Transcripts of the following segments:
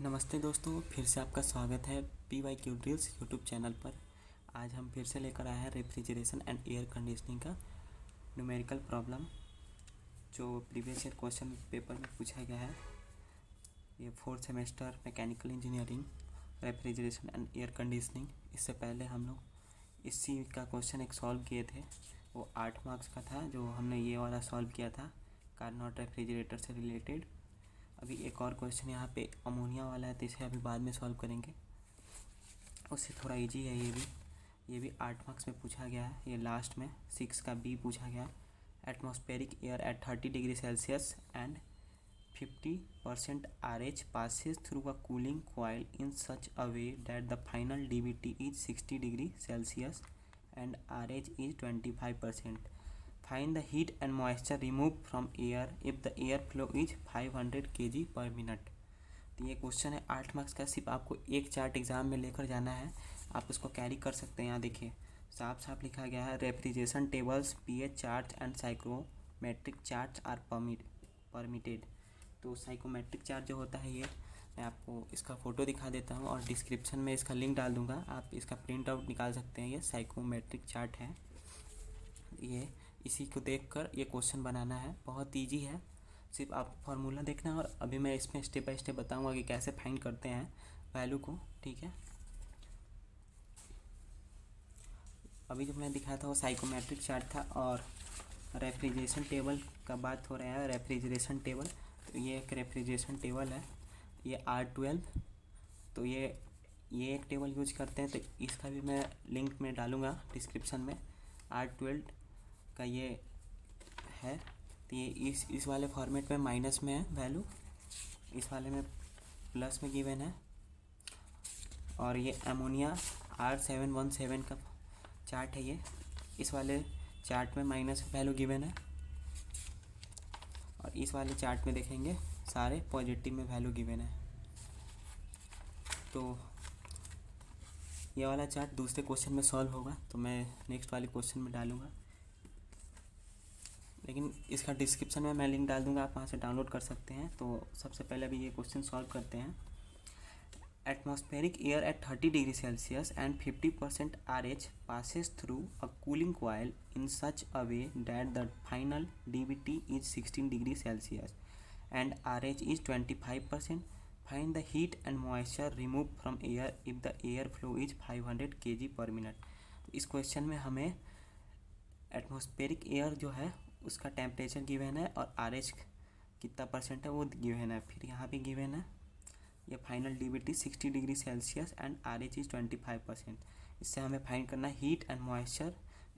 नमस्ते दोस्तों, फिर से आपका स्वागत है PYQ ड्रिल्स यूट्यूब चैनल पर। आज हम फिर से लेकर आए हैं रेफ्रिजरेशन एंड एयर कंडीशनिंग का न्यूमेरिकल प्रॉब्लम, जो प्रीवियस ईयर क्वेश्चन पेपर में पूछा गया है। ये fourth semester mechanical engineering refrigeration and air conditioning. इससे पहले हम लोग इसी का क्वेश्चन एक सॉल्व किए थे, वो 8 मार्क्स का था, जो हमने ये वाला सॉल्व किया था कार्नोट रेफ्रिजरेटर से रिलेटेड। अभी एक और क्वेश्चन यहाँ पे अमोनिया वाला है, तो इसे अभी बाद में सॉल्व करेंगे। उससे थोड़ा इजी है ये भी 8 मार्क्स में पूछा गया है। ये लास्ट में 6 का बी पूछा गया। Atmospheric air at 30 degree Celsius and 50% RH passes through a cooling coil in such a way that the final DVT is 60 degree Celsius and RH is 25%. Find the heat and moisture removed from air if the air flow is 500 kg per minute। तो ये question है 8 marks का, सिर्फ आपको एक chart exam में लेकर जाना है, आप उसको कैरी कर सकते हैं। यहाँ देखिए साफ साफ लिखा गया है, refrigeration tables, pH chart and psychrometric chart are permitted. तो साइकोमेट्रिक चार्ट जो होता है, ये मैं आपको इसका फ़ोटो दिखा देता हूँ और डिस्क्रिप्शन में इसका लिंक डाल दूँगा, आप इसका प्रिंट आउट निकाल सकते हैं। ये साइकोमेट्रिक चार्ट है। ये इसी को देखकर ये क्वेश्चन बनाना है, बहुत इजी है, सिर्फ आप फार्मूला देखना है। और अभी मैं इसमें स्टेप बाय स्टेप बताऊंगा कि कैसे फाइंड करते हैं वैल्यू को, ठीक है। अभी जो मैं दिखाया था वो साइकोमेट्रिक चार्ट था, और रेफ्रिजरेशन टेबल का बात हो रहा है। रेफ्रिजरेशन टेबल, तो ये एक रेफ्रिजरेशन टेबल है, ये R12। तो ये एक टेबल यूज करते हैं, तो इसका भी मैं लिंक में डालूँगा डिस्क्रिप्शन में। R12 का ये है, तो ये इस वाले फॉर्मेट में माइनस में है वैल्यू, इस वाले में प्लस में गिवन है। और ये अमोनिया R717 का चार्ट है, ये इस वाले चार्ट में माइनस वैल्यू गिवन है, और इस वाले चार्ट में देखेंगे सारे पॉजिटिव में वैल्यू गिवन है। तो ये वाला चार्ट दूसरे क्वेश्चन में सॉल्व होगा, तो मैं नेक्स्ट वाले क्वेश्चन में डालूँगा, लेकिन इसका डिस्क्रिप्शन में मैं लिंक डाल दूंगा, आप वहाँ से डाउनलोड कर सकते हैं। तो सबसे पहले अभी ये क्वेश्चन सॉल्व करते हैं। Atmospheric air at 30 degree Celsius and 50% RH passes through a cooling coil in such a way that the final DVT is 16 degree Celsius and RH is 25%. Find the heat and moisture removed from air if the air flow is 500 kg per minute। इस question में हमें atmospheric air जो है उसका temperature given है, और RH कितना percent है वो गिवन है। फिर यहाँ पे गिवन है ये final DVT 60 degree Celsius and RH is 25%। इससे हमें फाइंड करना है हीट एंड मॉइस्चर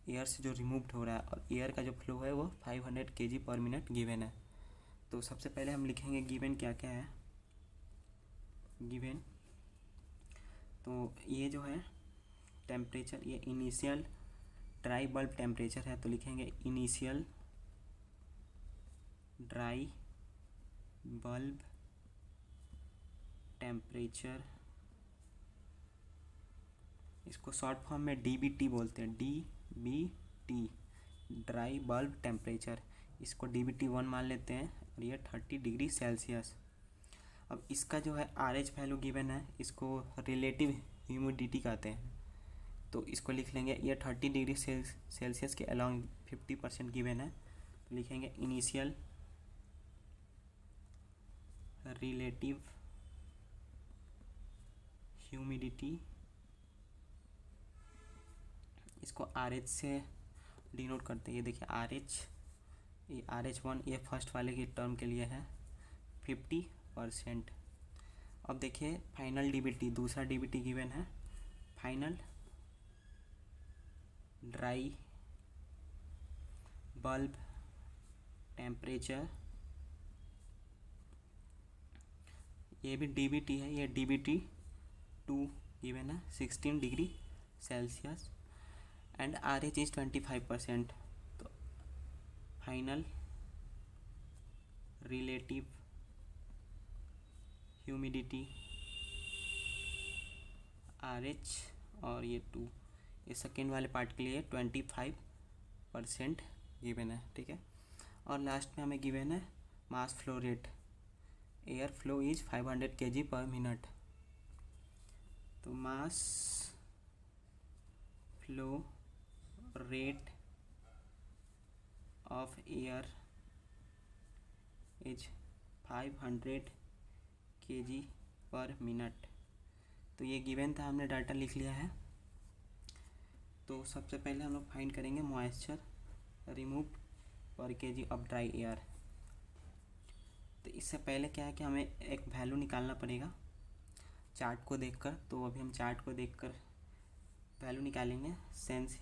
एयर से जो रिमूव्ड हो रहा है, और एयर का जो फ्लो है वो 500 kg पर मिनट गिवन है। तो सबसे पहले हम लिखेंगे गिवन क्या क्या है। गिवन तो ये जो है टेम्परेचर, ये इनिशियल ड्राई बल्ब टेम्परेचर है, तो लिखेंगे इनिशियल ड्राई बल्ब टेम्परेचर। इसको शॉर्ट फॉर्म में DBT बोलते हैं, DBT ड्राई बल्ब टेम्परेचर। इसको DBT 1 मान लेते हैं, और ये 30 डिग्री सेल्सियस। अब इसका जो है RH वैल्यू गिवन है, इसको रिलेटिव ह्यूमिडिटी कहते हैं, तो इसको लिख लेंगे। ये 30 डिग्री सेल्सियस के अलॉन्ग 50% गिवन है, तो लिखेंगे इनिशियल रिलेटिव ह्यूमिडिटी। इसको RH से डिनोट करते हैं। ये देखिए RH, ये RH1 ये फर्स्ट वाले की टर्म के लिए है 50%। अब देखिए फाइनल DVT, दूसरा DVT गिवन है, फाइनल ड्राई बल्ब टेम्परेचर। ये भी DVT है, ये DVT 2 गिवन है 16 degree Celsius and RH is 25%। तो फाइनल रिलेटिव ह्यूमिडिटी RH, और ये 2, ये सेकेंड वाले पार्ट के लिए 25% गिवन है, ठीक है। और लास्ट में हमें गिवन है mass flow rate air flow is 500 kg per minute. तो mass flow rate of air is 500 kg per minute. तो ये गिवन था, हमने डाटा लिख लिया है। तो सबसे पहले हम लोग फाइंड करेंगे moisture remove per KG of dry air. तो इससे पहले क्या है कि हमें एक वैल्यू निकालना पड़ेगा चार्ट को देखकर। तो अभी हम चार्ट को देखकर वैल्यू निकालेंगे, सेंस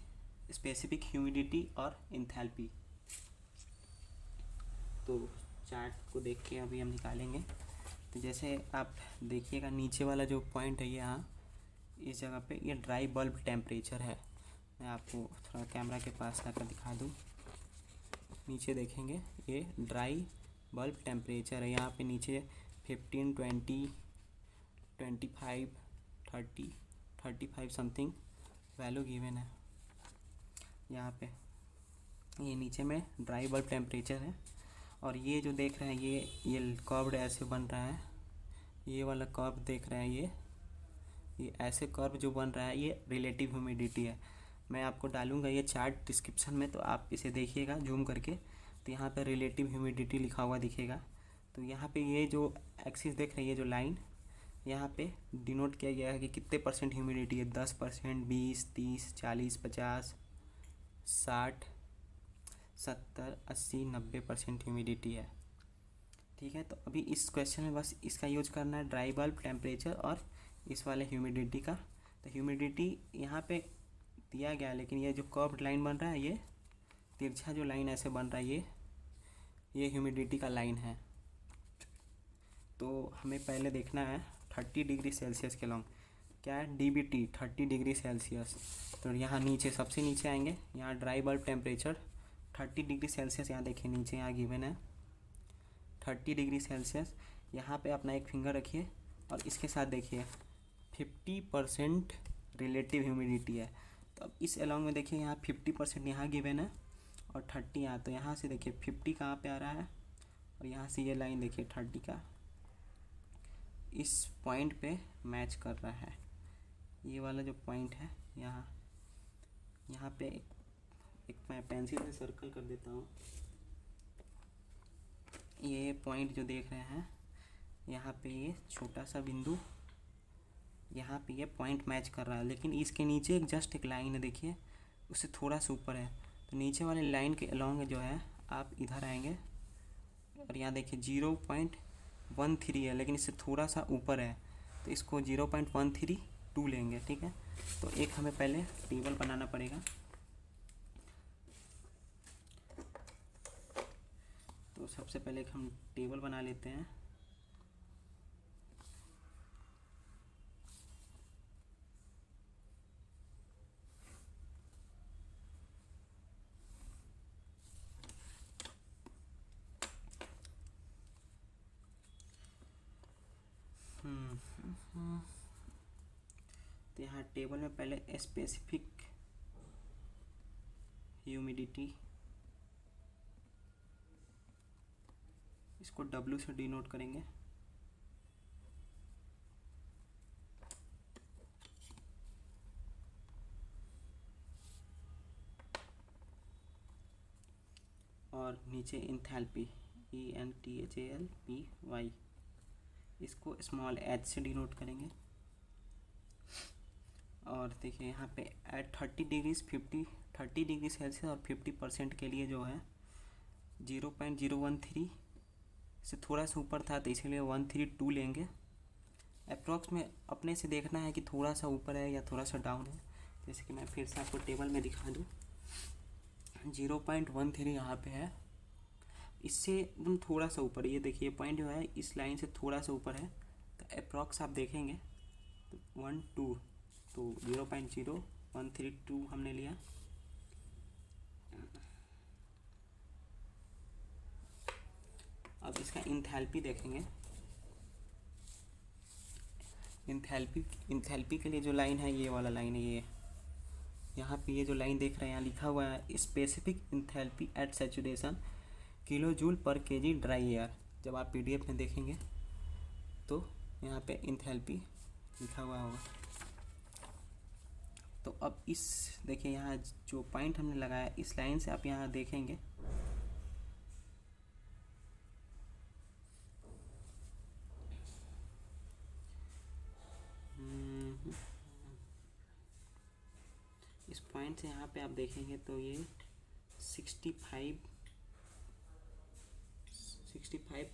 स्पेसिफिक ह्यूमिडिटी और इंथैल्पी। तो चार्ट को देख के अभी हम निकालेंगे। तो जैसे आप देखिएगा नीचे वाला जो पॉइंट है यहाँ इस जगह पे ये ड्राई बल्ब टेम्परेचर है। मैं आपको थोड़ा कैमरा के पास लाकर दिखा दूँ। नीचे देखेंगे ये ड्राई बल्ब टेम्परेचर है। यहाँ पे नीचे 15, 20, 25, 30, 35 समथिंग वैल्यू गिवन है यहाँ पे। ये नीचे में ड्राई बल्ब टेम्परेचर है। और ये जो देख रहे हैं ये कर्व्ड ऐसे बन रहा है। ये वाला कर्व देख रहे हैं, ये ऐसे कर्व जो बन रहा है ये रिलेटिव ह्यूमिडिटी है। मैं आपको डालूंगा ये चार्ट डिस्क्रिप्शन में, तो आप इसे देखिएगा जूम करके। तो यहाँ पे रिलेटिव ह्यूमिडिटी लिखा हुआ दिखेगा। तो यहाँ पे ये जो एक्सिस देख रहे हैं, ये जो लाइन यहाँ पे डिनोट किया गया है कि कितने परसेंट ह्यूमिडिटी है। 10%, 20, 30, 40, 50, 60, 70, 80, 90% ह्यूमिडिटी है। ठीक है, तो अभी इस क्वेश्चन में बस इसका यूज करना है, ड्राई बल्ब टेम्परेचर और इस वाले ह्यूमिडिटी का। तो ह्यूमिडिटी यहाँ पे दिया गया है, लेकिन ये जो कर्व्ड लाइन बन रहा है, ये तिरछा जो लाइन ऐसे बन रहा है, ये ह्यूमिडिटी का लाइन है। तो हमें पहले देखना है 30 डिग्री सेल्सियस के लॉन्ग क्या है, DBT 30 डिग्री सेल्सियस। तो यहाँ नीचे सबसे नीचे आएंगे, यहाँ dry bulb temperature 30 degree Celsius. यहाँ देखिए नीचे यहाँ गिवन है 30 डिग्री सेल्सियस। यहाँ पे अपना एक फिंगर रखिए और इसके साथ देखिए 50% रिलेटिव ह्यूमिडिटी है। तो अब इस अलॉन्ग में देखिए यहाँ 50% यहाँ गिवन है और 30 यहाँ। तो यहाँ से देखिए 50 कहाँ पे आ रहा है और यहाँ से ये लाइन देखिए 30 का इस पॉइंट पे मैच कर रहा है। ये वाला जो पॉइंट है यहाँ पे एक मैं पेंसिल से सर्कल कर देता हूँ। ये पॉइंट जो देख रहे हैं यहाँ पे ये छोटा सा बिंदु, यहाँ पे ये पॉइंट मैच कर रहा है। लेकिन इसके नीचे जस्ट एक लाइन है, देखिए उससे थोड़ा सा ऊपर है। तो नीचे वाले लाइन के अलॉन्ग जो है आप इधर आएंगे और यहाँ देखिए 0.13 है, लेकिन इससे थोड़ा सा ऊपर है। तो इसको 0.132 लेंगे। ठीक है, तो एक हमें पहले टेबल बनाना पड़ेगा। तो सबसे पहले एक हम टेबल बना लेते हैं। तो यहाँ टेबल में पहले स्पेसिफिक ह्यूमिडिटी, इसको W से डिनोट करेंगे। और नीचे इंथैल्पी ENTHALPY, इसको स्मॉल h से डिनोट करेंगे। और देखिए यहाँ पे एट 30 डिग्री सेल्सियस और 50% के लिए जो है 0.013 से थोड़ा सा ऊपर था, तो इसीलिए 132 लेंगे। अप्रॉक्स में अपने से देखना है कि थोड़ा सा ऊपर है या थोड़ा सा डाउन है। जैसे कि मैं फिर से आपको टेबल में दिखा दूँ, 0.13 यहाँ पे है, इससे थोड़ा सा ऊपर। ये देखिए पॉइंट जो है इस लाइन से थोड़ा सा ऊपर है। तो अप्रॉक्स आप देखेंगे तो 12, तो 0.0132 हमने लिया। अब इसका इंथैल्पी देखेंगे। इंथैल्पी के लिए जो लाइन है ये वाला लाइन है, ये यहाँ पे ये जो लाइन देख रहे हैं यहाँ लिखा हुआ है specific enthalpy at saturation kJ/kg dry air. जब आप PDF में देखेंगे तो यहाँ पे इंथैल्पी लिखा हुआ होगा। तो अब इस देखिए यहाँ जो पॉइंट हमने लगाया इस लाइन से आप यहाँ देखेंगे इस पॉइंट से यहाँ पे आप देखेंगे तो ये 65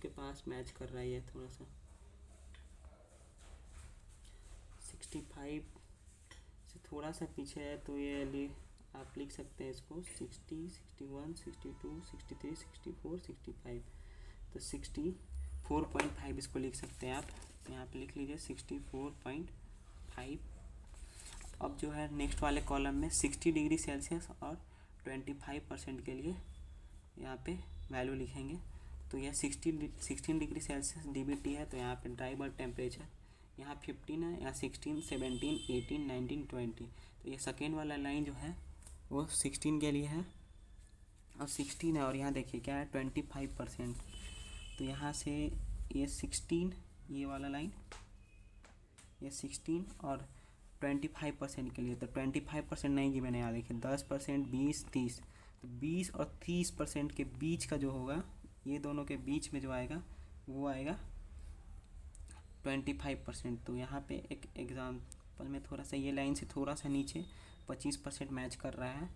के पास मैच कर रहा है। ये थोड़ा सा 65 से थोड़ा सा पीछे है, तो ये आप लिख सकते हैं इसको 60, 61, 62, 63, 64, 65, तो 64.5 इसको लिख सकते हैं आप। तो यहाँ पे लिख लीजिए 64.5। अब जो है नेक्स्ट वाले कॉलम में 60 डिग्री सेल्सियस और 25% के लिए यहाँ पे वैल्यू लिखेंगे। तो यह 16 डिग्री सेल्सियस DBT है, तो यहाँ पे ड्राई बल्ब टेम्परेचर यहाँ 15 है, यहाँ 16, 17, 18, 19, 20। तो ये सेकेंड वाला लाइन जो है वो 16 के लिए है और 16 है, और यहाँ देखिए क्या है 25%। तो यहाँ से ये 16 ये वाला लाइन ये 16 और 25% के लिए, तो 25% नहीं गिवन है। यहाँ देखिए 10%, 20, 30, तो 20 और 30% के बीच का जो होगा, ये दोनों के बीच में जो आएगा वो आएगा 25%। तो यहाँ पे एक एग्जाम्पल में थोड़ा सा ये लाइन से थोड़ा सा नीचे 25% मैच कर रहा है।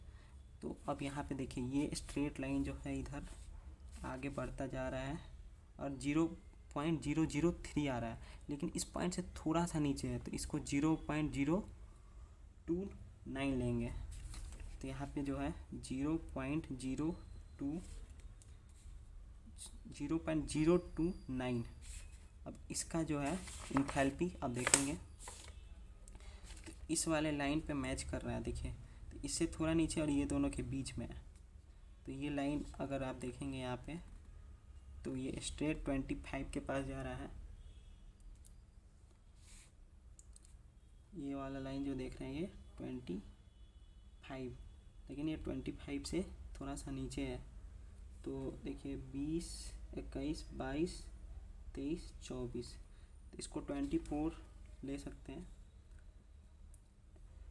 तो अब यहाँ पे देखिए ये स्ट्रेट लाइन जो है इधर आगे बढ़ता जा रहा है और 0.003 आ रहा है, लेकिन इस पॉइंट से थोड़ा सा नीचे है, तो इसको 0.029 लेंगे। तो यहाँ पे जो है 0.029। अब इसका जो है इंथैल्पी अब देखेंगे तो इस वाले लाइन पे मैच कर रहा है। देखिए तो इससे थोड़ा नीचे और ये दोनों के बीच में है। तो ये लाइन अगर आप देखेंगे यहाँ पे तो ये स्ट्रेट 25 के पास जा रहा है। ये वाला लाइन जो देख रहे हैं ये 25, लेकिन ये 25 से थोड़ा सा नीचे है। तो देखिए 20, 21, 22, 23, 24, तो इसको 24 ले सकते हैं।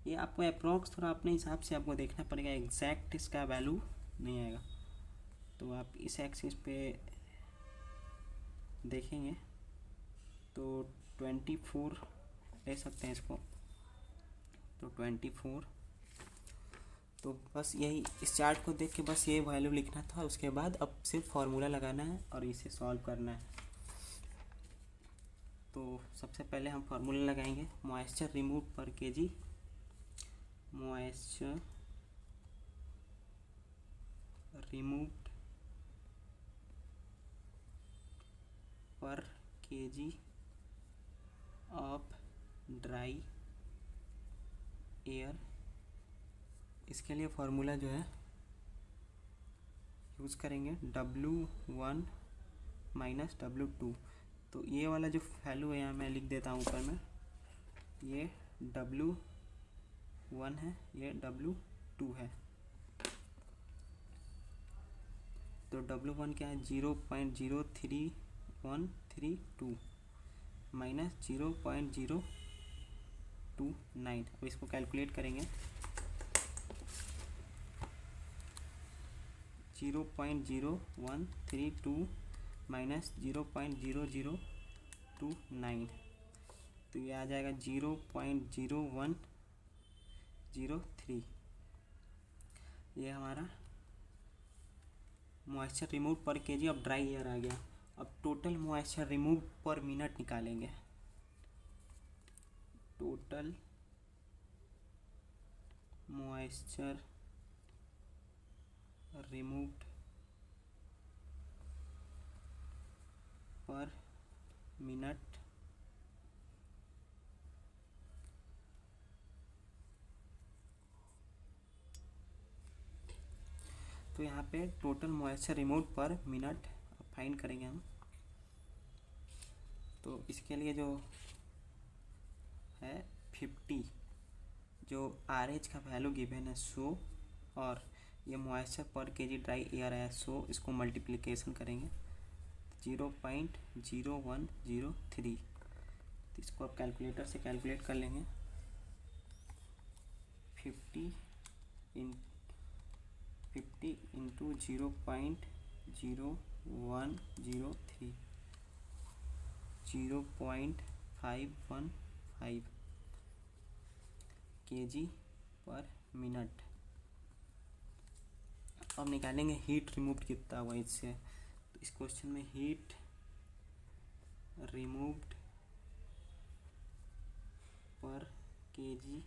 ये आपको अप्रॉक्स थोड़ा अपने हिसाब से आपको देखना पड़ेगा, एग्जैक्ट इसका वैल्यू नहीं आएगा। तो आप इस एक्सिस पे देखेंगे तो 24 ले सकते हैं इसको, तो 24। तो बस यही इस चार्ट को देख के बस ये वैल्यू लिखना था। उसके बाद अब सिर्फ फार्मूला लगाना है और इसे सॉल्व करना है। तो सबसे पहले हम फार्मूला लगाएंगे moisture remove per KG, moisture removed पर केजी ऑफ ड्राई एयर। इसके लिए फार्मूला जो है यूज़ करेंगे W1 माइनस W2। तो ये वाला जो वैल्यू है यहाँ मैं लिख देता हूँ ऊपर में, ये W1 है, ये W2 है। तो W1 क्या है 0.03132 माइनस 0.029। अब इसको कैलकुलेट करेंगे 0.0132 माइनस 0.0029, तो ये आ जाएगा 0.0103। ये हमारा moisture remove per KG of dry air आ गया। अब total moisture remove per minute निकालेंगे। Total moisture removed per minute तो यहाँ पे total moisture remove per minute find करेंगे हम। तो इसके लिए जो है 50, जो RH का वैल्यू गिवन है 100 और ये मॉइस्चर पर केजी ड्राई एयर है 100, इसको मल्टीप्लिकेशन करेंगे 0.0103। तो इसको आप कैलकुलेटर से कैलकुलेट कर लेंगे। 50 इंटू 0.0103 0.515 kg पर मिनट। अब निकालेंगे हीट रिमूव्ड कितना हुआ इससे। तो इस क्वेश्चन में हीट रिमूव्ड पर kg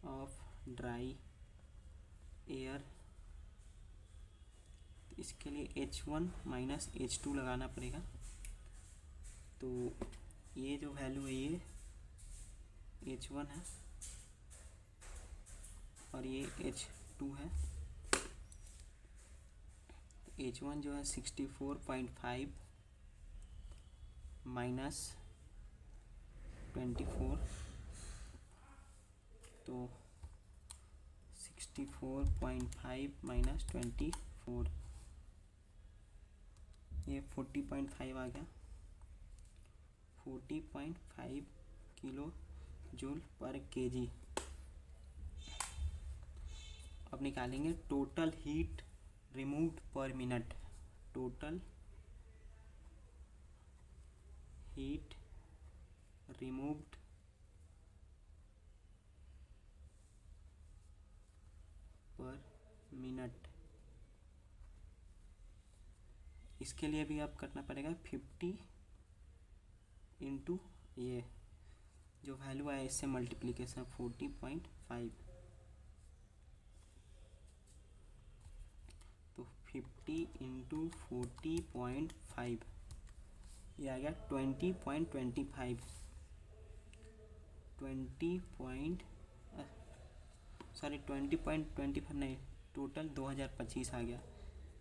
ऑफ ड्राई एयर, तो इसके लिए H1 माइनस H2 लगाना पड़ेगा। तो ये जो वैल्यू है ये H1 है और ये H2 है। तो H1 जो है 64.5 माइनस 24, तो 64.5 माइनस 24, ये 40.5 आ गया। 40.5 किलो जूल पर केजी। अब निकालेंगे total heat removed per minute. Total heat removed per minute. इसके लिए भी आप करना पड़ेगा 50 इंटू ये जो वैल्यू आया इससे मल्टीप्लिकेशन 40.5, तो 50 इंटू 40.5 ये आ गया 20.25 20.25 नहीं, टोटल 2025 आ गया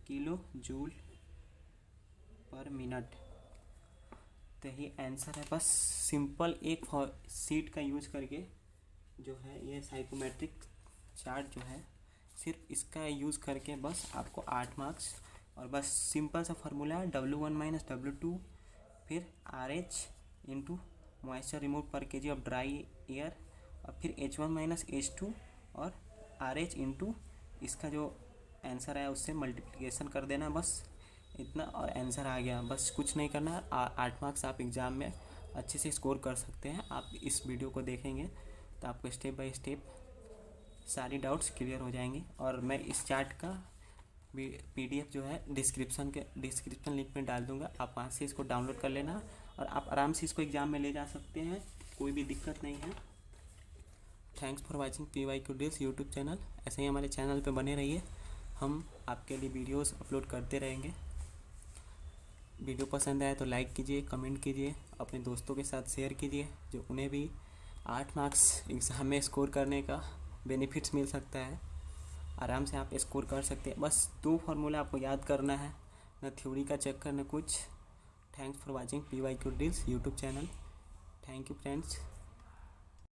किलो जूल पर मिनट। तो यही आंसर है। बस सिंपल एक सीट का यूज करके जो है ये साइकोमेट्रिक चार्ट जो है सिर्फ इसका यूज़ करके बस आपको 8 मार्क्स। और बस सिंपल सा फार्मूला है W1 माइनस W2 फिर RH into moisture remove per KG of dry air और फिर H1 माइनस H2 और RH इंटू इसका जो आंसर आया उससे मल्टीप्लिकेशन कर देना, बस इतना और आंसर आ गया। बस कुछ नहीं करना है। 8 मार्क्स आप एग्ज़ाम में अच्छे से स्कोर कर सकते हैं। आप इस वीडियो को देखेंगे तो आपको स्टेप बाय स्टेप सारी डाउट्स क्लियर हो जाएंगे। और मैं इस चार्ट का PDF जो है डिस्क्रिप्शन लिंक में डाल दूंगा, आप वहाँ से इसको डाउनलोड कर लेना और आप आराम से इसको एग्ज़ाम में ले जा सकते हैं, कोई भी दिक्कत नहीं है। Thanks for watching PYQ drills YouTube channel. ऐसे ही हमारे चैनल पे बने रहिए, हम आपके लिए वीडियोस अपलोड करते रहेंगे। वीडियो पसंद आए तो लाइक कीजिए, कमेंट कीजिए, अपने दोस्तों के साथ शेयर कीजिए, जो उन्हें भी 8 मार्क्स एग्ज़ाम में स्कोर करने का बेनिफिट्स मिल सकता है। आराम से आप स्कोर कर सकते हैं। बस 2 फार्मूला आपको याद करना है, न थ्योरी का चक्कर न कुछ। Thanks for watching PYQ drills YouTube channel. Thank you friends.